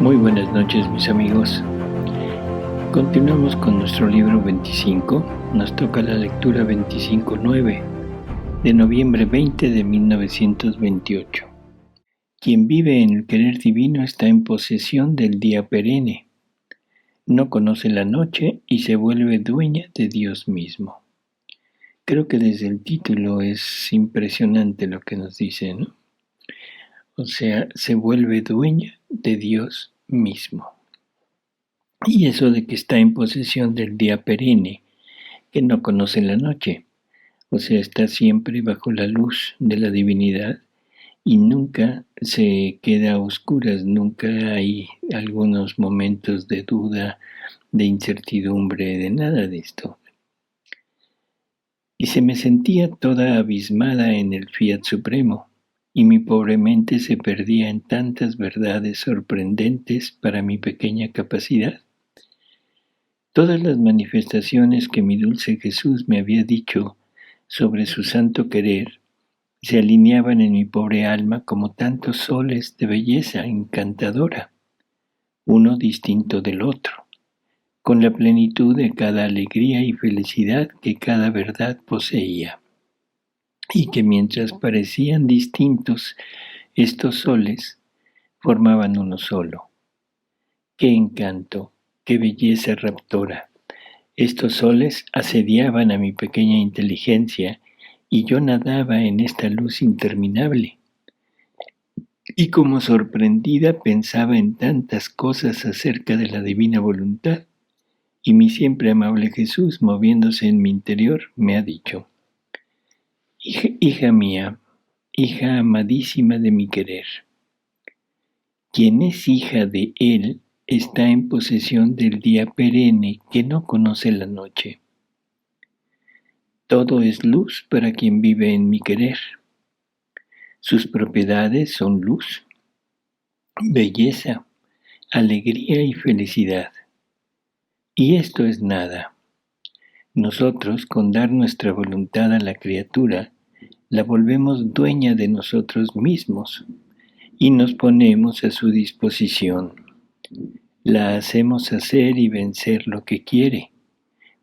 Muy buenas noches, mis amigos. Continuamos con nuestro libro 25. Nos toca la lectura 25.9 de noviembre 20 de 1928. Quien vive en el querer divino está en posesión del día perenne. No conoce la noche y se vuelve dueña de Dios mismo. Creo que desde el título es impresionante lo que nos dice, ¿no? O sea, se vuelve dueña de Dios mismo. Y eso de que está en posesión del día perenne, que no conoce la noche, o sea, está siempre bajo la luz de la divinidad y nunca se queda a oscuras, nunca hay algunos momentos de duda, de incertidumbre, de nada de esto. Y se me sentía toda abismada en el fiat supremo, y mi pobre mente se perdía en tantas verdades sorprendentes para mi pequeña capacidad. Todas las manifestaciones que mi dulce Jesús me había dicho sobre su santo querer se alineaban en mi pobre alma como tantos soles de belleza encantadora, uno distinto del otro, con la plenitud de cada alegría y felicidad que cada verdad poseía, y que mientras parecían distintos, estos soles formaban uno solo. ¡Qué encanto! ¡Qué belleza raptora! Estos soles asediaban a mi pequeña inteligencia y yo nadaba en esta luz interminable. Y como sorprendida pensaba en tantas cosas acerca de la divina voluntad, y mi siempre amable Jesús, moviéndose en mi interior, me ha dicho: hija mía, hija amadísima de mi querer, quien es hija de Él está en posesión del día perenne que no conoce la noche. Todo es luz para quien vive en mi querer. Sus propiedades son luz, belleza, alegría y felicidad. Y esto es nada. Nosotros, con dar nuestra voluntad a la criatura, la volvemos dueña de nosotros mismos y nos ponemos a su disposición. La hacemos hacer y vencer lo que quiere,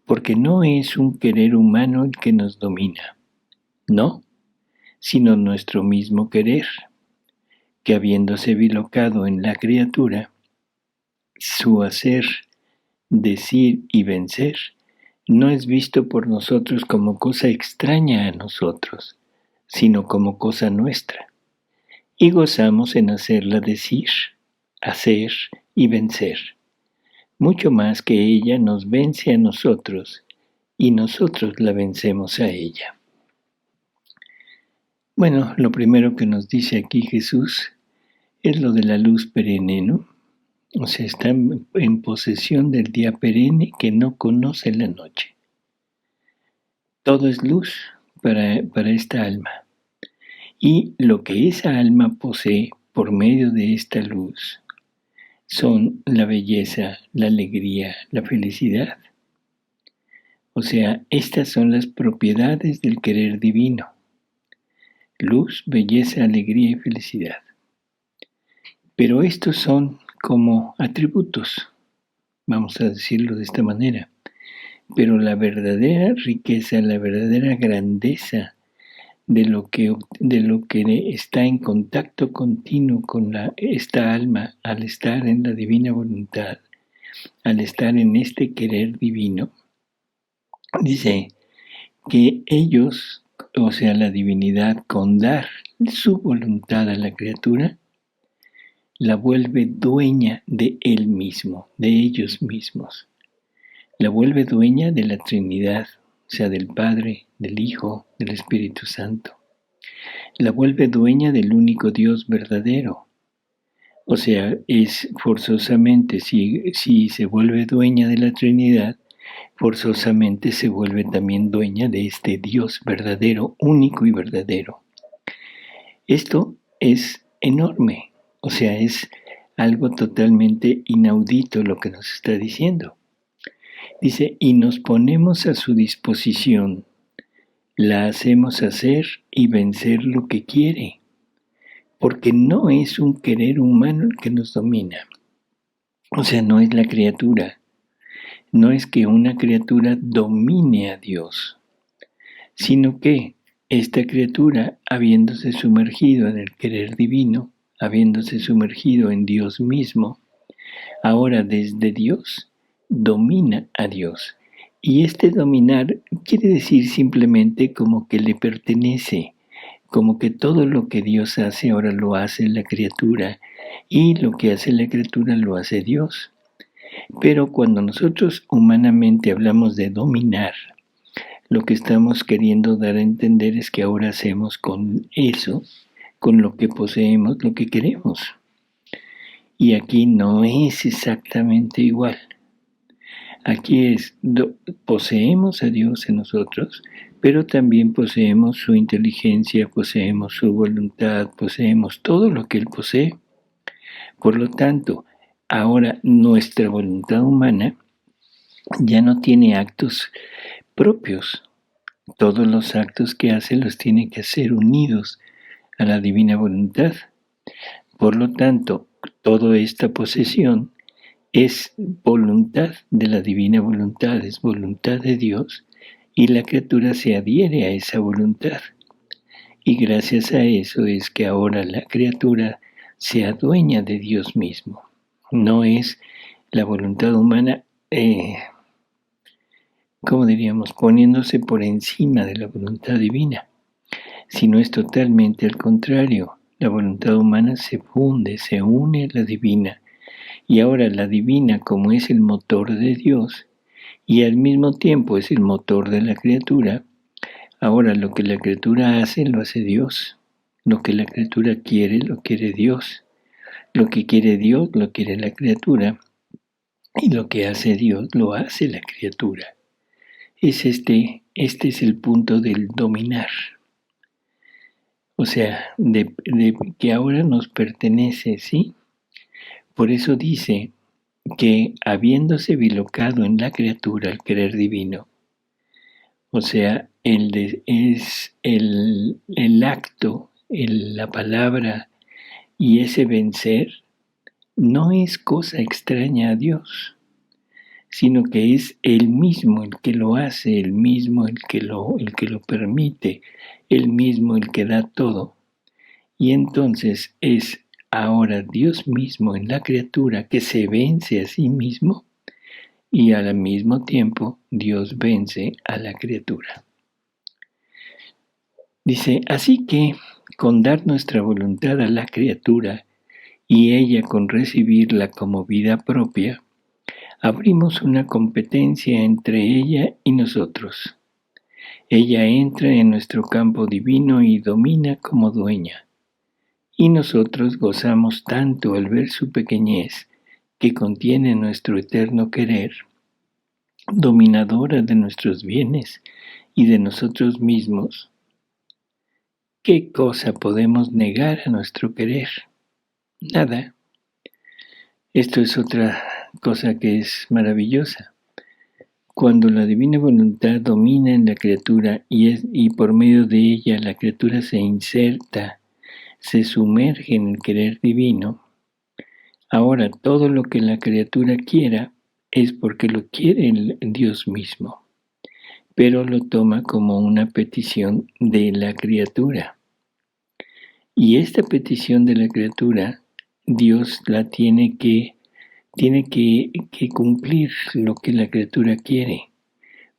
porque no es un querer humano el que nos domina, no, sino nuestro mismo querer, que habiéndose bilocado en la criatura, su hacer, decir y vencer no es visto por nosotros como cosa extraña a nosotros, sino como cosa nuestra, y gozamos en hacerla decir, hacer y vencer, mucho más que ella nos vence a nosotros y nosotros la vencemos a ella. Bueno, lo primero que nos dice aquí Jesús es lo de la luz perenne, ¿no? O sea, está en posesión del día perenne que no conoce la noche. Todo es luz para esta alma. Y lo que esa alma posee por medio de esta luz son la belleza, la alegría, la felicidad. O sea, estas son las propiedades del querer divino. Luz, belleza, alegría y felicidad. Pero estos son como atributos, vamos a decirlo de esta manera. Pero la verdadera riqueza, la verdadera grandeza de lo que está en contacto continuo con esta alma al estar en la divina voluntad, al estar en este querer divino, dice que ellos, o sea, la divinidad, con dar su voluntad a la criatura, la vuelve dueña de él mismo, de ellos mismos. La vuelve dueña de la Trinidad, o sea, del Padre, del Hijo, del Espíritu Santo. La vuelve dueña del único Dios verdadero. O sea, es forzosamente, si se vuelve dueña de la Trinidad, forzosamente se vuelve también dueña de este Dios verdadero, único y verdadero. Esto es enorme, o sea, es algo totalmente inaudito lo que nos está diciendo. Dice, y nos ponemos a su disposición, la hacemos hacer y vencer lo que quiere, porque no es un querer humano el que nos domina, O sea, no es la criatura, no es que una criatura domine a Dios, sino que esta criatura, habiéndose sumergido en el querer divino, habiéndose sumergido en Dios mismo, ahora desde Dios domina a Dios. Y este dominar quiere decir simplemente como que le pertenece, como que todo lo que Dios hace ahora lo hace la criatura y lo que hace la criatura lo hace Dios. Pero cuando nosotros humanamente hablamos de dominar, lo que estamos queriendo dar a entender es que ahora hacemos con eso, con lo que poseemos, lo que queremos. Y aquí no es exactamente igual. Aquí es, poseemos a Dios en nosotros, pero también poseemos su inteligencia, poseemos su voluntad, poseemos todo lo que Él posee. Por lo tanto, ahora nuestra voluntad humana ya no tiene actos propios. Todos los actos que hace los tiene que hacer unidos a la divina voluntad. Por lo tanto, toda esta posesión es voluntad de la divina voluntad, es voluntad de Dios, y la criatura se adhiere a esa voluntad. Y gracias a eso es que ahora la criatura se adueña de Dios mismo. No es la voluntad humana, como diríamos, poniéndose por encima de la voluntad divina, sino es totalmente al contrario. La voluntad humana se funde, se une a la divina. Y ahora la divina, como es el motor de Dios y al mismo tiempo es el motor de la criatura, ahora lo que la criatura hace lo hace Dios. Lo que la criatura quiere lo quiere Dios. Lo que quiere Dios lo quiere la criatura. Y lo que hace Dios lo hace la criatura. Este es el punto del dominar. O sea, de que ahora nos pertenece, ¿sí? Por eso dice que habiéndose bilocado en la criatura el querer divino, o sea, es el acto, la palabra y ese vencer, no es cosa extraña a Dios, sino que es Él mismo el que lo hace, el mismo el que lo permite, Él mismo el que da todo. Y entonces es ahora Dios mismo en la criatura que se vence a sí mismo y al mismo tiempo Dios vence a la criatura. Dice, así que con dar nuestra voluntad a la criatura y ella con recibirla como vida propia, abrimos una competencia entre ella y nosotros. Ella entra en nuestro campo divino y domina como dueña. Y nosotros gozamos tanto al ver su pequeñez, que contiene nuestro eterno querer, dominadora de nuestros bienes y de nosotros mismos. ¿Qué cosa podemos negar a nuestro querer? Nada. Esto es otra cosa que es maravillosa. Cuando la divina voluntad domina en la criatura y por medio de ella la criatura se inserta, se sumerge en el querer divino, ahora todo lo que la criatura quiera es porque lo quiere el Dios mismo, pero lo toma como una petición de la criatura. Y esta petición de la criatura, Dios la tiene que cumplir lo que la criatura quiere,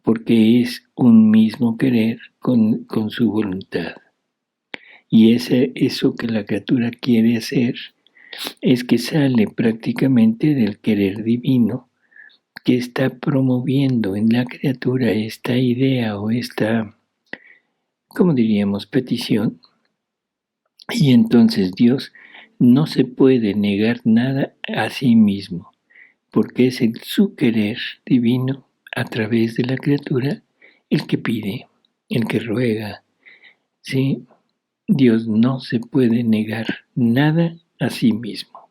porque es un mismo querer con su voluntad. Y eso que la criatura quiere hacer es que sale prácticamente del querer divino que está promoviendo en la criatura esta idea o esta, ¿cómo diríamos?, petición. Y entonces Dios no se puede negar nada a sí mismo, porque es su querer divino a través de la criatura el que pide, el que ruega. ¿Sí? Dios no se puede negar nada a sí mismo.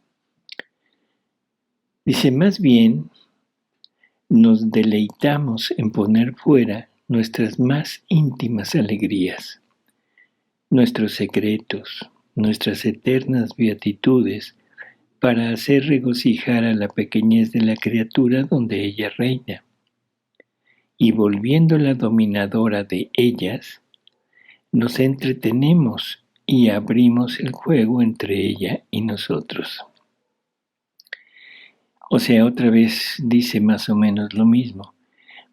Dice, más bien, nos deleitamos en poner fuera nuestras más íntimas alegrías, nuestros secretos, nuestras eternas beatitudes, para hacer regocijar a la pequeñez de la criatura donde ella reina, y volviéndola dominadora de ellas, nos entretenemos y abrimos el juego entre ella y nosotros. O sea, otra vez dice más o menos lo mismo.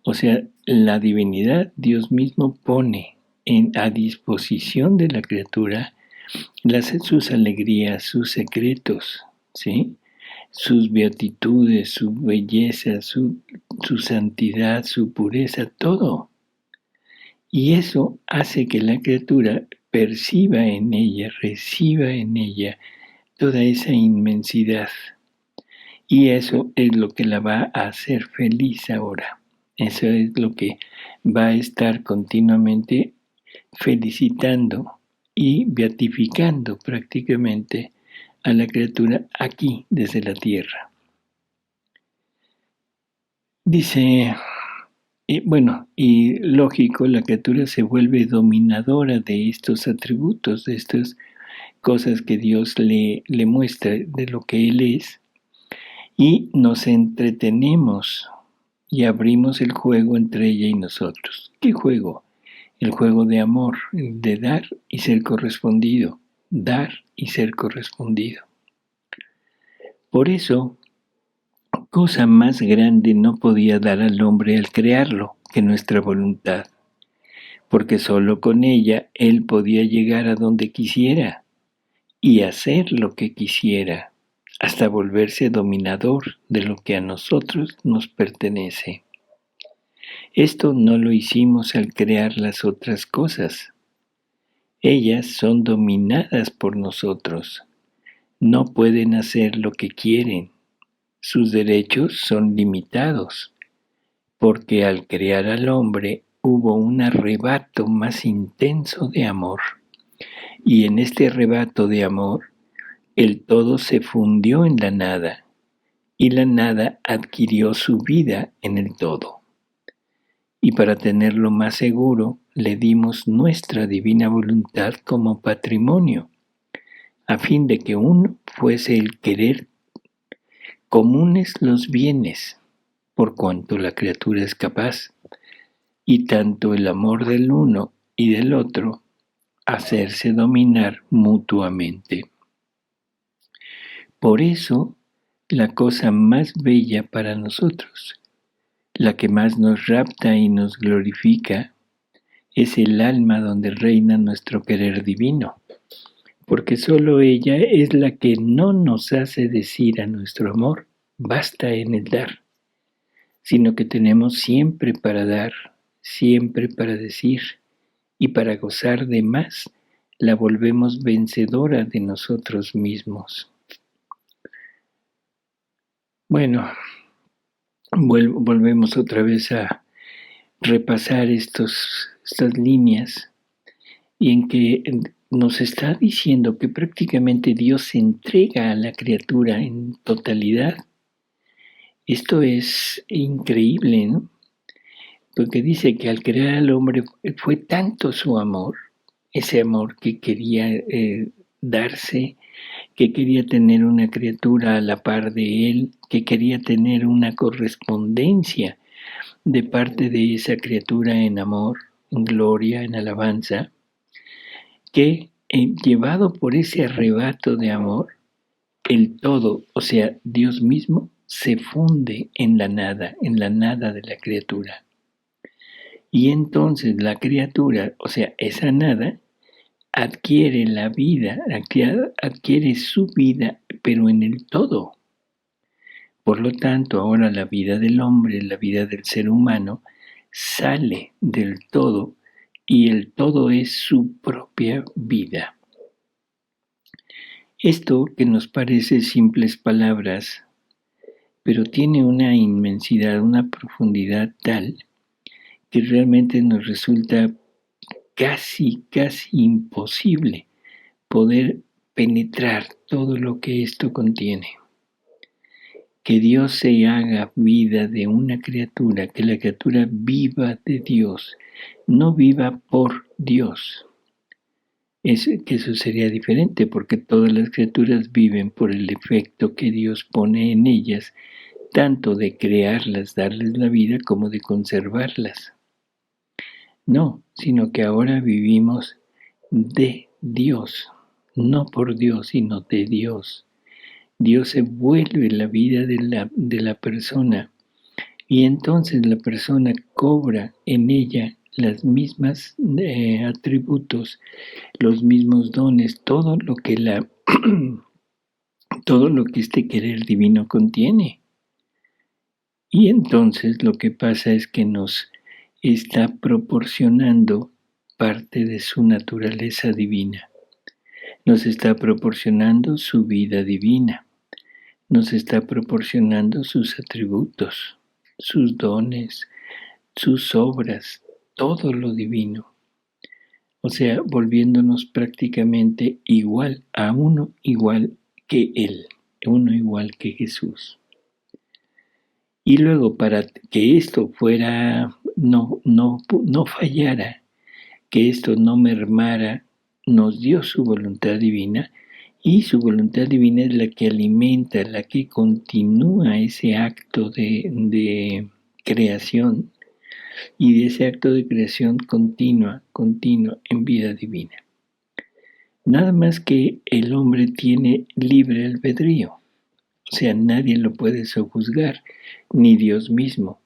O sea, la divinidad, Dios mismo pone a disposición de la criatura sus alegrías, sus secretos, ¿sí? Sus beatitudes, su belleza, su santidad, su pureza, todo. Y eso hace que la criatura perciba en ella, reciba en ella toda esa inmensidad. Y eso es lo que la va a hacer feliz ahora. Eso es lo que va a estar continuamente felicitando y beatificando prácticamente a la criatura aquí desde la tierra. Dice, y lógico, la criatura se vuelve dominadora de estos atributos, de estas cosas que Dios le muestra de lo que Él es, y nos entretenemos y abrimos el juego entre ella y nosotros. ¿Qué juego? El juego de amor, de dar y ser correspondido, dar y ser correspondido. Por eso, cosa más grande no podía dar al hombre al crearlo que nuestra voluntad, porque solo con ella él podía llegar a donde quisiera y hacer lo que quisiera, hasta volverse dominador de lo que a nosotros nos pertenece. Esto no lo hicimos al crear las otras cosas. Ellas son dominadas por nosotros. No pueden hacer lo que quieren. Sus derechos son limitados, porque al crear al hombre hubo un arrebato más intenso de amor. Y en este arrebato de amor, el todo se fundió en la nada, y la nada adquirió su vida en el todo. Y para tenerlo más seguro, le dimos nuestra divina voluntad como patrimonio, a fin de que uno fuese el querer comunes los bienes, por cuanto la criatura es capaz, y tanto el amor del uno y del otro, hacerse dominar mutuamente. Por eso, la cosa más bella para nosotros, la que más nos rapta y nos glorifica, es el alma donde reina nuestro querer divino, porque sólo ella es la que no nos hace decir a nuestro amor, basta en el dar, sino que tenemos siempre para dar, siempre para decir, y para gozar de más, la volvemos vencedora de nosotros mismos. Bueno, volvemos otra vez a repasar estas líneas y en que nos está diciendo que prácticamente Dios se entrega a la criatura en totalidad. Esto es increíble, ¿no? Porque dice que al crear al hombre fue tanto su amor, ese amor que quería darse, que quería tener una criatura a la par de él, que quería tener una correspondencia de parte de esa criatura en amor, en gloria, en alabanza, que llevado por ese arrebato de amor, el todo, o sea, Dios mismo, se funde en la nada de la criatura. Y entonces la criatura, o sea, esa nada, adquiere la vida, adquiere su vida, pero en el todo. Por lo tanto, ahora la vida del hombre, la vida del ser humano, sale del todo y el todo es su propia vida. Esto que nos parece simples palabras, pero tiene una inmensidad, una profundidad tal que realmente nos resulta casi imposible poder penetrar todo lo que esto contiene. Que Dios se haga vida de una criatura, que la criatura viva de Dios, no viva por Dios, que eso sería diferente, porque todas las criaturas viven por el efecto que Dios pone en ellas, tanto de crearlas, darles la vida, como de conservarlas. No, sino que ahora vivimos de Dios, no por Dios, sino de Dios. Dios se vuelve la vida de la persona y entonces la persona cobra en ella las mismas atributos, los mismos dones, todo lo que todo lo que este querer divino contiene. Y entonces lo que pasa es que nos está proporcionando parte de su naturaleza divina. Nos está proporcionando su vida divina. Nos está proporcionando sus atributos, sus dones, sus obras, todo lo divino. O sea, volviéndonos prácticamente igual a uno igual que Él, uno igual que Jesús. Y luego, para que esto fuera, no fallara, que esto no mermara, nos dio su voluntad divina, y su voluntad divina es la que alimenta, la que continúa ese acto de creación, y de ese acto de creación continua en vida divina. Nada más que el hombre tiene libre albedrío, o sea, nadie lo puede sojuzgar, ni Dios mismo.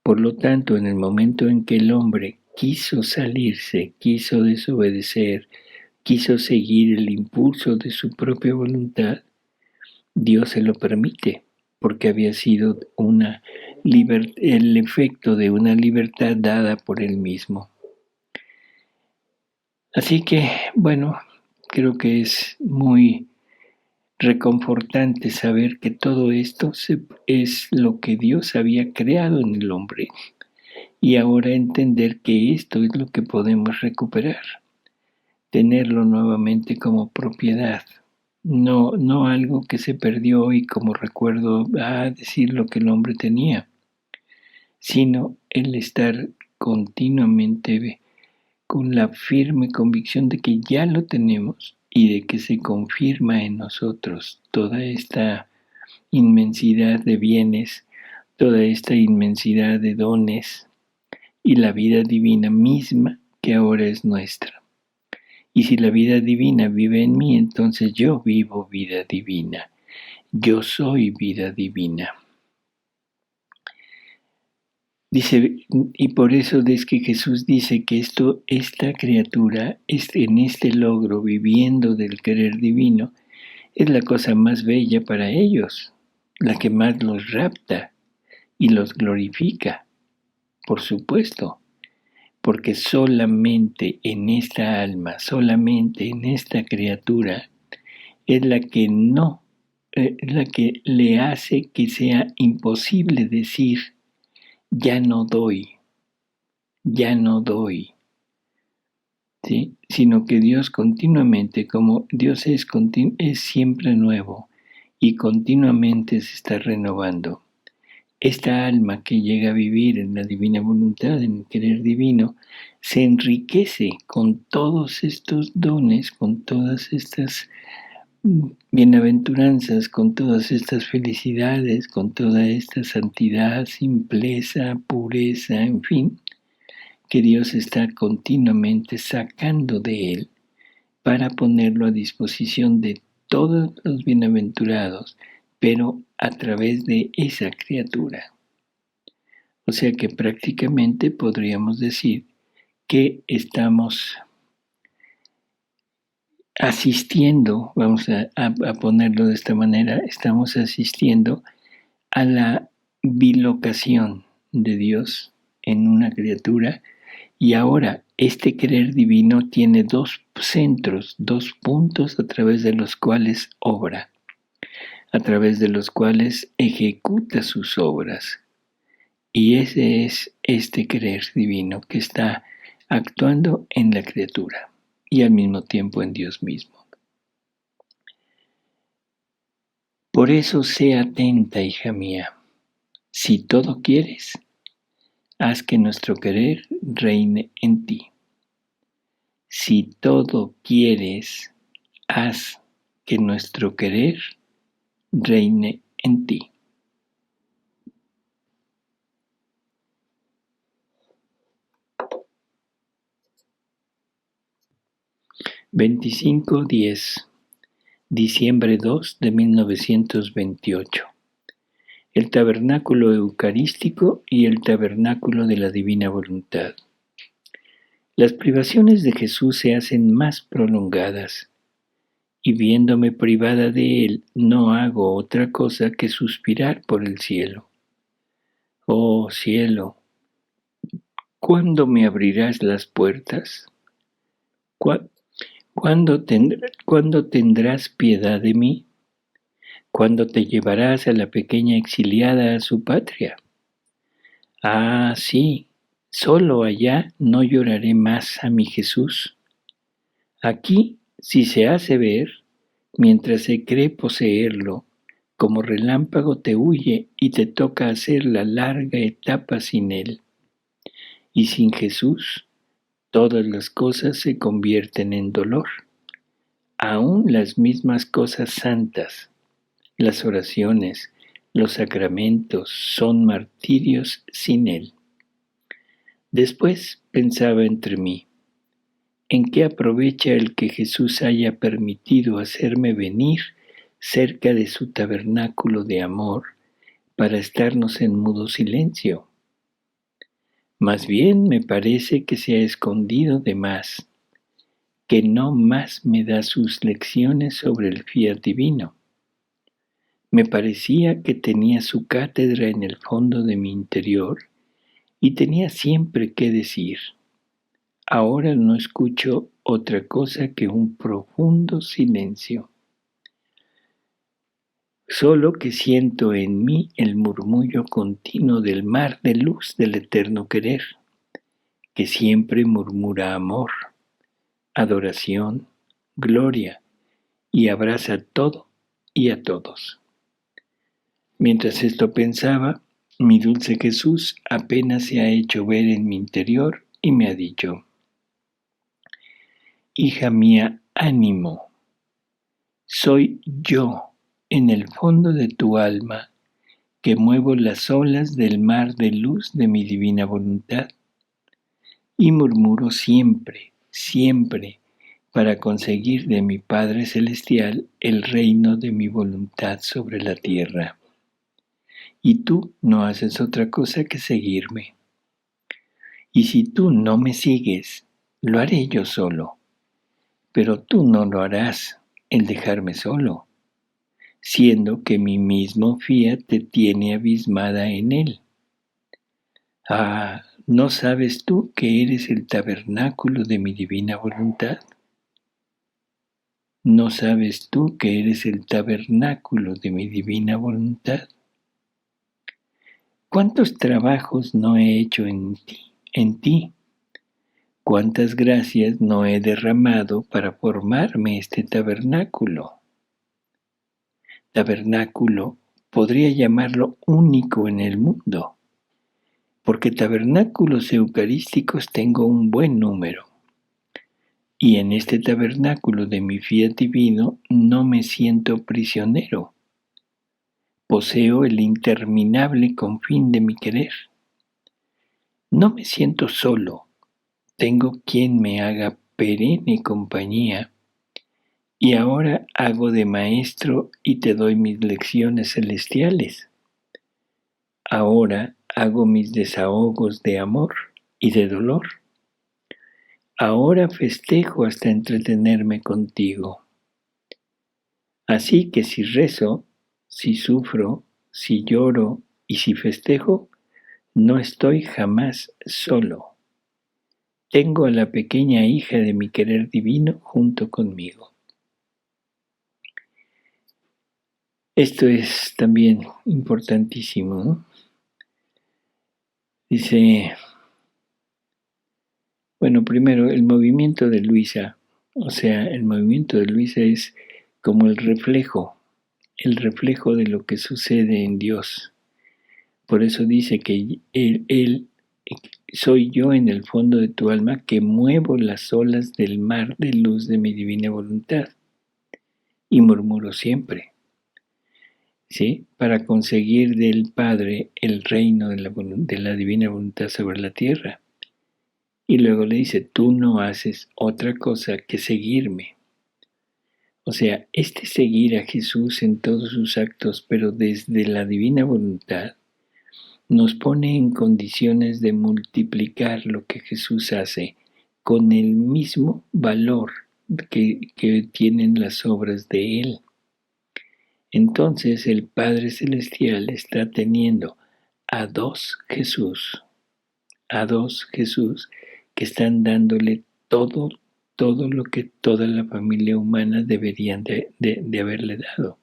Por lo tanto, en el momento en que el hombre quiso salirse, quiso desobedecer, quiso seguir el impulso de su propia voluntad, Dios se lo permite, porque había sido el efecto de una libertad dada por Él mismo. Así que, bueno, creo que es muy reconfortante saber que todo esto es lo que Dios había creado en el hombre, y ahora entender que esto es lo que podemos recuperar, tenerlo nuevamente como propiedad, no algo que se perdió y como recuerdo decir lo que el hombre tenía, sino el estar continuamente con la firme convicción de que ya lo tenemos y de que se confirma en nosotros toda esta inmensidad de bienes, toda esta inmensidad de dones y la vida divina misma que ahora es nuestra. Y si la vida divina vive en mí, entonces yo vivo vida divina. Yo soy vida divina. Dice, y por eso es que Jesús dice que esta criatura, en este logro, viviendo del querer divino, es la cosa más bella para ellos, la que más los rapta y los glorifica, por supuesto, porque solamente en esta alma, solamente en esta criatura, es la que la que le hace que sea imposible decir, ya no doy, ya no doy, ¿sí? Sino que Dios continuamente, como Dios es siempre nuevo y continuamente se está renovando. Esta alma que llega a vivir en la divina voluntad, en el querer divino, se enriquece con todos estos dones, con todas estas bienaventuranzas, con todas estas felicidades, con toda esta santidad, simpleza, pureza, en fin, que Dios está continuamente sacando de él para ponerlo a disposición de todos los bienaventurados, pero a través de esa criatura. O sea que prácticamente podríamos decir que estamos asistiendo, vamos a ponerlo de esta manera, estamos asistiendo a la bilocación de Dios en una criatura, y ahora este querer divino tiene dos centros, dos puntos a través de los cuales obra, a través de los cuales ejecuta sus obras. Y ese es este querer divino que está actuando en la criatura y al mismo tiempo en Dios mismo. Por eso sé atenta, hija mía. Si todo quieres, haz que nuestro querer reine en ti. Si todo quieres, haz que nuestro querer reine en ti. (25-10) Diciembre 2 de 1928. El tabernáculo eucarístico y el tabernáculo de la divina voluntad. Las privaciones de Jesús se hacen más prolongadas, y viéndome privada de él, no hago otra cosa que suspirar por el cielo. Oh cielo, ¿cuándo me abrirás las puertas? ¿Cuándo tendrás piedad de mí? ¿Cuándo te llevarás a la pequeña exiliada a su patria? Ah, sí, solo allá no lloraré más a mi Jesús. Aquí, si se hace ver, mientras se cree poseerlo, como relámpago te huye y te toca hacer la larga etapa sin él. Y sin Jesús, todas las cosas se convierten en dolor, aún las mismas cosas santas. Las oraciones, los sacramentos son martirios sin él. Después pensaba entre mí, ¿en qué aprovecha el que Jesús haya permitido hacerme venir cerca de su tabernáculo de amor para estarnos en mudo silencio? Más bien me parece que se ha escondido de más, que no más me da sus lecciones sobre el fiat divino. Me parecía que tenía su cátedra en el fondo de mi interior y tenía siempre que decir. Ahora no escucho otra cosa que un profundo silencio. Solo que siento en mí el murmullo continuo del mar de luz del eterno querer, que siempre murmura amor, adoración, gloria, y abraza todo y a todos. Mientras esto pensaba, mi dulce Jesús apenas se ha hecho ver en mi interior y me ha dicho, hija mía, ánimo, soy yo en el fondo de tu alma que muevo las olas del mar de luz de mi divina voluntad y murmuro siempre, siempre, para conseguir de mi Padre Celestial el reino de mi voluntad sobre la tierra. Y tú no haces otra cosa que seguirme. Y si tú no me sigues, lo haré yo solo. Pero tú no lo harás, el dejarme solo, siendo que mi mismo fiat te tiene abismada en él. Ah, ¿no sabes tú que eres el tabernáculo de mi divina voluntad? ¿No sabes tú que eres el tabernáculo de mi divina voluntad? ¿Cuántos trabajos no he hecho en ti? ¿Cuántas gracias no he derramado para formarme este tabernáculo? Tabernáculo podría llamarlo único en el mundo, porque tabernáculos eucarísticos tengo un buen número. Y en este tabernáculo de mi fiat divino no me siento prisionero. Poseo el interminable confín de mi querer. No me siento solo, tengo quien me haga perenne compañía, y ahora hago de maestro y te doy mis lecciones celestiales. Ahora hago mis desahogos de amor y de dolor. Ahora festejo hasta entretenerme contigo. Así que si rezo, si sufro, si lloro y si festejo, no estoy jamás solo. Tengo a la pequeña hija de mi querer divino junto conmigo. Esto es también importantísimo, ¿no? Dice, bueno, primero el movimiento de Luisa, o sea, el movimiento de Luisa es como el reflejo de lo que sucede en Dios. Por eso dice que él soy yo en el fondo de tu alma que muevo las olas del mar de luz de mi divina voluntad y murmuro siempre, ¿sí? Para conseguir del Padre el reino de la divina voluntad sobre la tierra. Y luego le dice, tú no haces otra cosa que seguirme. O sea, este seguir a Jesús en todos sus actos, pero desde la divina voluntad, nos pone en condiciones de multiplicar lo que Jesús hace con el mismo valor que tienen las obras de Él. Entonces el Padre Celestial está teniendo a dos Jesús que están dándole todo lo que toda la familia humana deberían de haberle dado.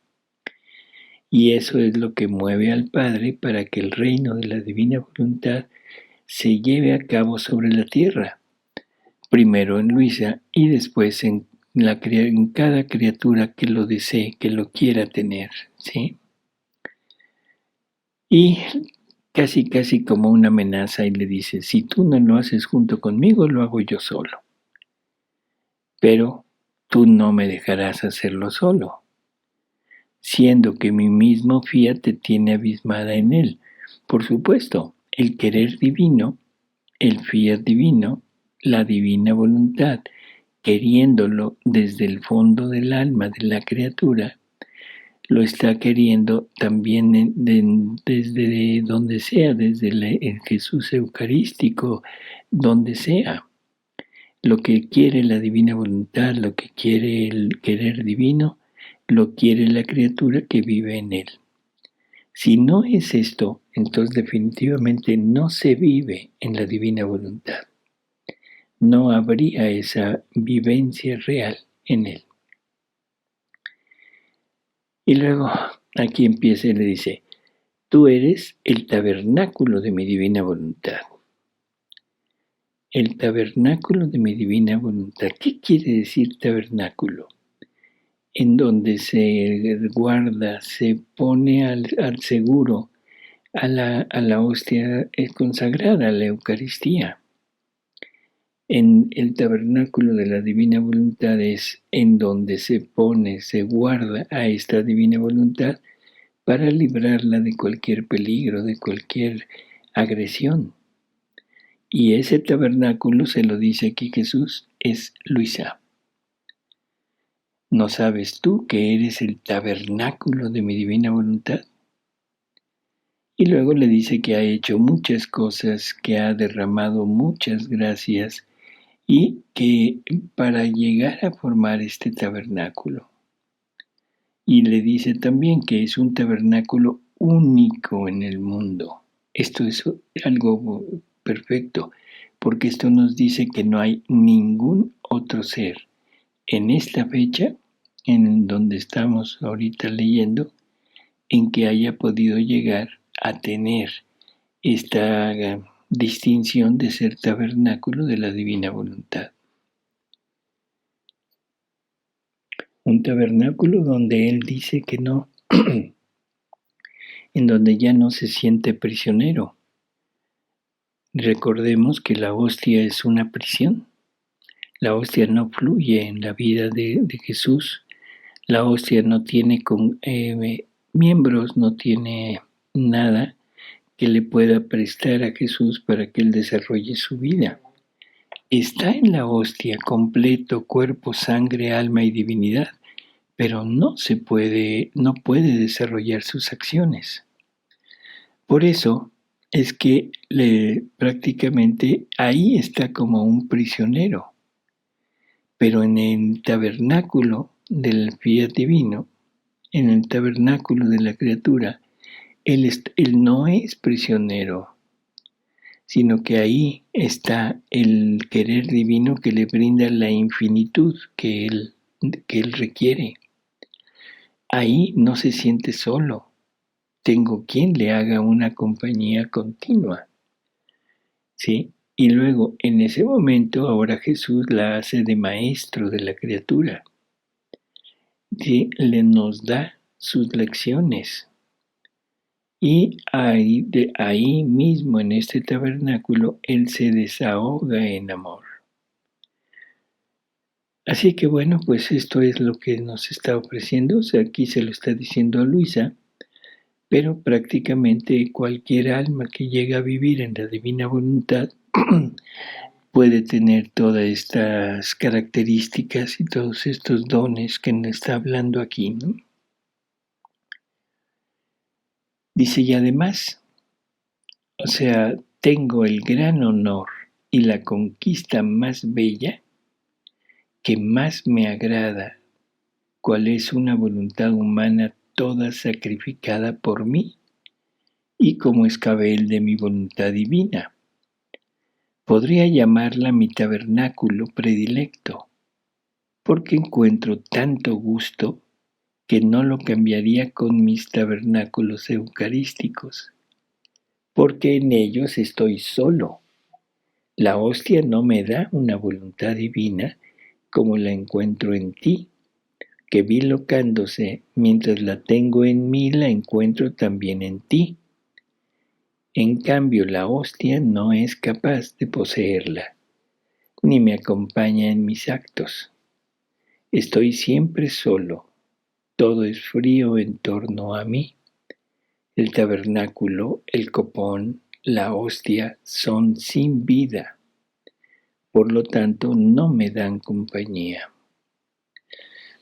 Y eso es lo que mueve al Padre para que el reino de la divina voluntad se lleve a cabo sobre la tierra, primero en Luisa y después en cada criatura que lo desee, que lo quiera tener, ¿sí? Y casi como una amenaza y le dice, si tú no lo haces junto conmigo, lo hago yo solo. Pero tú no me dejarás hacerlo solo, siendo que mi mismo fiat te tiene abismada en él. Por supuesto, el querer divino, el fiat divino, la divina voluntad, queriéndolo desde el fondo del alma de la criatura, lo está queriendo también desde donde sea, desde el Jesús eucarístico, donde sea. Lo que quiere la divina voluntad, lo que quiere el querer divino, lo quiere la criatura que vive en él. Si no es esto, entonces definitivamente no se vive en la divina voluntad. No habría esa vivencia real en él. Y luego aquí empieza y le dice, tú eres el tabernáculo de mi divina voluntad. El tabernáculo de mi divina voluntad. ¿Qué quiere decir tabernáculo? En donde se guarda, se pone al seguro a la hostia consagrada, a la Eucaristía. En el tabernáculo de la divina voluntad es en donde se pone, se guarda a esta divina voluntad para librarla de cualquier peligro, de cualquier agresión. Y ese tabernáculo, se lo dice aquí Jesús, es Luisa. ¿No sabes tú que eres el tabernáculo de mi divina voluntad? Y luego le dice que ha hecho muchas cosas, que ha derramado muchas gracias y que para llegar a formar este tabernáculo. Y le dice también que es un tabernáculo único en el mundo. Esto es algo perfecto, porque esto nos dice que no hay ningún otro ser en esta fecha, en donde estamos ahorita leyendo, en que haya podido llegar a tener esta distinción de ser tabernáculo de la divina voluntad. Un tabernáculo donde él dice que no, en donde ya no se siente prisionero. Recordemos que la hostia es una prisión. La hostia no fluye en la vida de Jesús. La hostia no tiene miembros, no tiene nada que le pueda prestar a Jesús para que él desarrolle su vida. Está en la hostia completo, cuerpo, sangre, alma y divinidad, pero no puede desarrollar sus acciones. Por eso es que prácticamente ahí está como un prisionero. Pero en el tabernáculo del fiat divino, en el tabernáculo de la criatura, él no es prisionero, sino que ahí está el querer divino que le brinda la infinitud que él requiere. Ahí no se siente solo. Tengo quien le haga una compañía continua. ¿Sí? Y luego, en ese momento, ahora Jesús la hace de maestro de la criatura. ¿Sí? Le nos da sus lecciones. Y ahí mismo en este tabernáculo Él se desahoga en amor. Así que bueno, pues esto es lo que nos está ofreciendo. O sea, aquí se lo está diciendo a Luisa, pero prácticamente cualquier alma que llega a vivir en la divina voluntad puede tener todas estas características y todos estos dones que nos está hablando aquí, ¿no? Dice, y además, o sea, tengo el gran honor y la conquista más bella que más me agrada, cual es una voluntad humana toda sacrificada por mí y como escabel de mi voluntad divina. Podría llamarla mi tabernáculo predilecto, porque encuentro tanto gusto que no lo cambiaría con mis tabernáculos eucarísticos, porque en ellos estoy solo. La hostia no me da una voluntad divina como la encuentro en ti, que vi locándose, mientras la tengo en mí la encuentro también en ti. En cambio, la hostia no es capaz de poseerla, ni me acompaña en mis actos. Estoy siempre solo, todo es frío en torno a mí. El tabernáculo, el copón, la hostia son sin vida, por lo tanto no me dan compañía.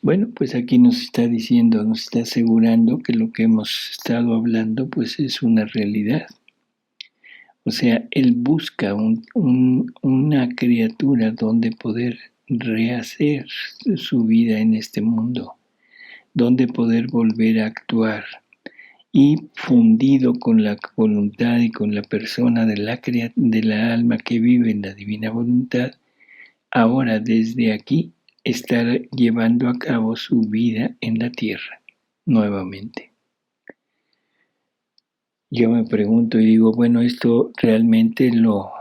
Bueno, pues aquí nos está diciendo, nos está asegurando que lo que hemos estado hablando pues es una realidad. O sea, él busca una criatura donde poder rehacer su vida en este mundo, donde poder volver a actuar y fundido con la voluntad y con la persona de la alma que vive en la divina voluntad, ahora desde aquí estar llevando a cabo su vida en la tierra nuevamente. Yo me pregunto y digo, bueno, ¿esto realmente lo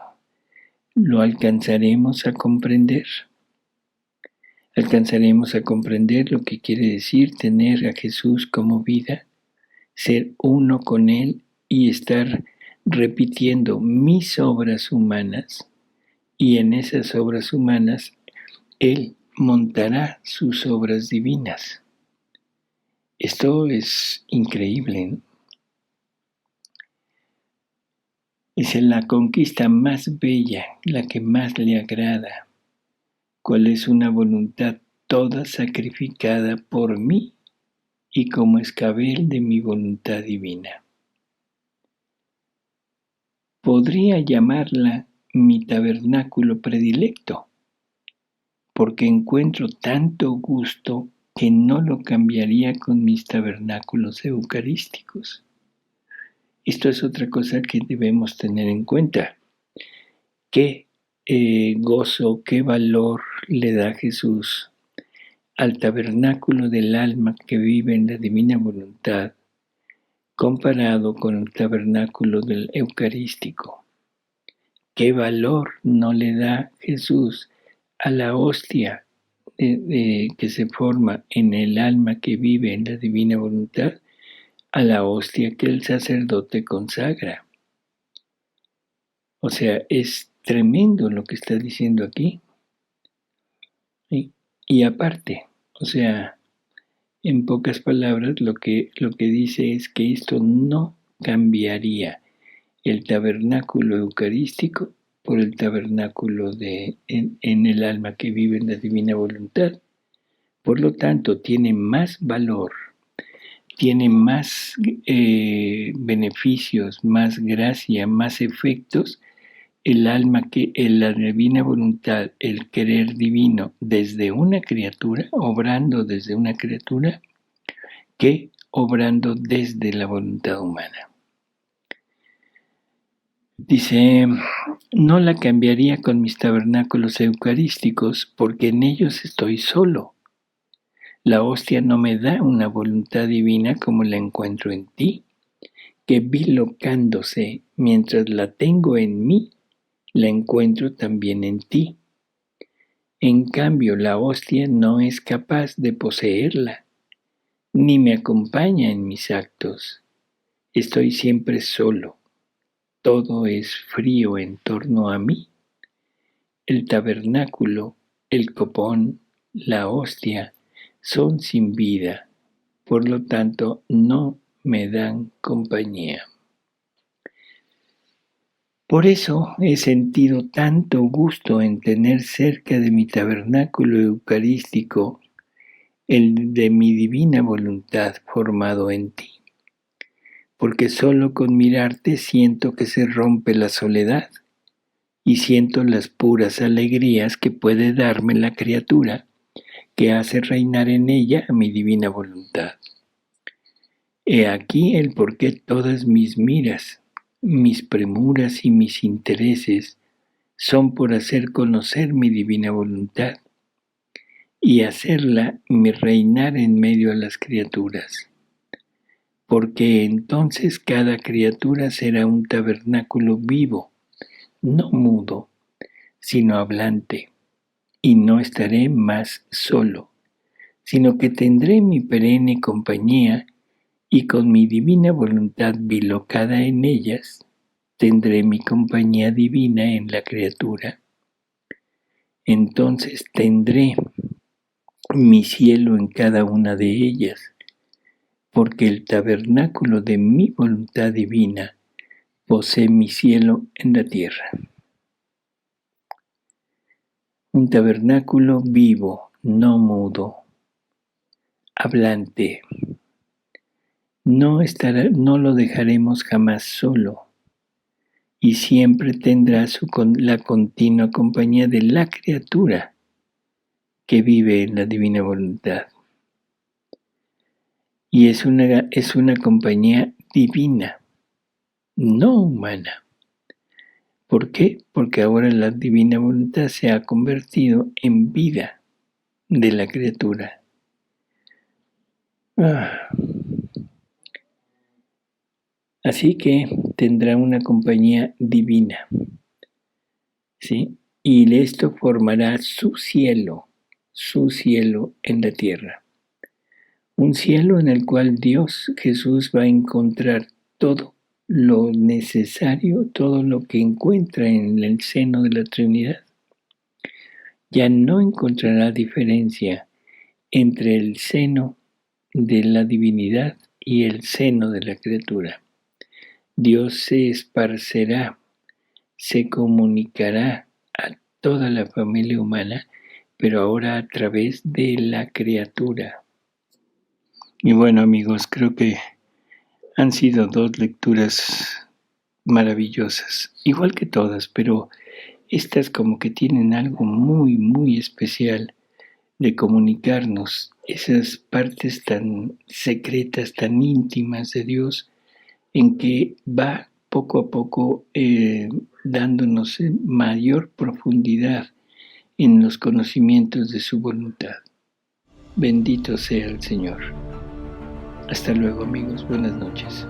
alcanzaremos a comprender? ¿Alcanzaremos a comprender lo que quiere decir tener a Jesús como vida, ser uno con Él y estar repitiendo mis obras humanas? Y en esas obras humanas Él montará sus obras divinas. Esto es increíble, ¿no? Es la conquista más bella, la que más le agrada, cual es una voluntad toda sacrificada por mí y como escabel de mi voluntad divina. Podría llamarla mi tabernáculo predilecto, porque encuentro tanto gusto que no lo cambiaría con mis tabernáculos eucarísticos. Esto es otra cosa que debemos tener en cuenta. ¿Qué gozo, qué valor le da Jesús al tabernáculo del alma que vive en la divina voluntad comparado con el tabernáculo del eucarístico? ¿Qué valor no le da Jesús a la hostia que se forma en el alma que vive en la divina voluntad, a la hostia que el sacerdote consagra? O sea, es tremendo lo que está diciendo aquí. ¿Sí? Y aparte, o sea, en pocas palabras, lo que dice es que esto no cambiaría el tabernáculo eucarístico por el tabernáculo en el alma que vive en la divina voluntad. Por lo tanto, tiene más valor, tiene más beneficios, más gracia, más efectos el alma que en la divina voluntad, el querer divino desde una criatura, obrando desde una criatura, que obrando desde la voluntad humana. Dice, no la cambiaría con mis tabernáculos eucarísticos porque en ellos estoy solo. La hostia no me da una voluntad divina como la encuentro en ti, que bilocándose mientras la tengo en mí, la encuentro también en ti. En cambio, la hostia no es capaz de poseerla, ni me acompaña en mis actos. Estoy siempre solo, todo es frío en torno a mí. El tabernáculo, el copón, la hostia son sin vida, por lo tanto no me dan compañía. Por eso he sentido tanto gusto en tener cerca de mi tabernáculo eucarístico el de mi divina voluntad formado en ti, porque solo con mirarte siento que se rompe la soledad y siento las puras alegrías que puede darme la criatura que hace reinar en ella a mi divina voluntad. He aquí el por qué todas mis miras, mis premuras y mis intereses son por hacer conocer mi divina voluntad y hacerla mi reinar en medio de las criaturas, porque entonces cada criatura será un tabernáculo vivo, no mudo, sino hablante, y no estaré más solo, sino que tendré mi perenne compañía y con mi divina voluntad bilocada en ellas, tendré mi compañía divina en la criatura. Entonces tendré mi cielo en cada una de ellas, porque el tabernáculo de mi voluntad divina posee mi cielo en la tierra. Un tabernáculo vivo, no mudo, hablante. No lo dejaremos jamás solo, y siempre tendrá la continua compañía de la criatura que vive en la divina voluntad. Y es una compañía divina, no humana. ¿Por qué? Porque ahora la divina voluntad se ha convertido en vida de la criatura. Así que tendrá una compañía divina, ¿sí? Y esto formará su cielo en la tierra. Un cielo en el cual Dios Jesús va a encontrar todo lo necesario, todo lo que encuentra en el seno de la Trinidad. Ya no encontrará diferencia entre el seno de la divinidad y el seno de la criatura. Dios se esparcerá, se comunicará a toda la familia humana, pero ahora a través de la criatura. Y bueno, amigos, creo que han sido 2 lecturas maravillosas, igual que todas, pero estas como que tienen algo muy, muy especial de comunicarnos esas partes tan secretas, tan íntimas de Dios, en que va poco a poco dándonos mayor profundidad en los conocimientos de su voluntad. Bendito sea el Señor. Hasta luego, amigos. Buenas noches.